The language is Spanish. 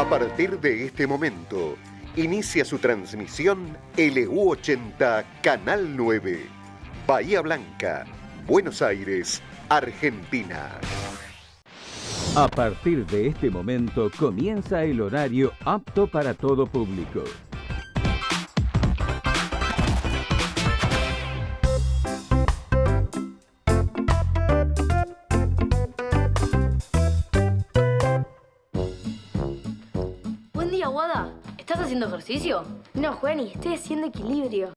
A partir de este momento, inicia su transmisión LU80 Canal 9, Bahía Blanca, Buenos Aires, Argentina. A partir de este momento comienza el horario apto para todo público. Buen día, Wada. ¿Estás haciendo ejercicio? No, Juani, estoy haciendo equilibrio.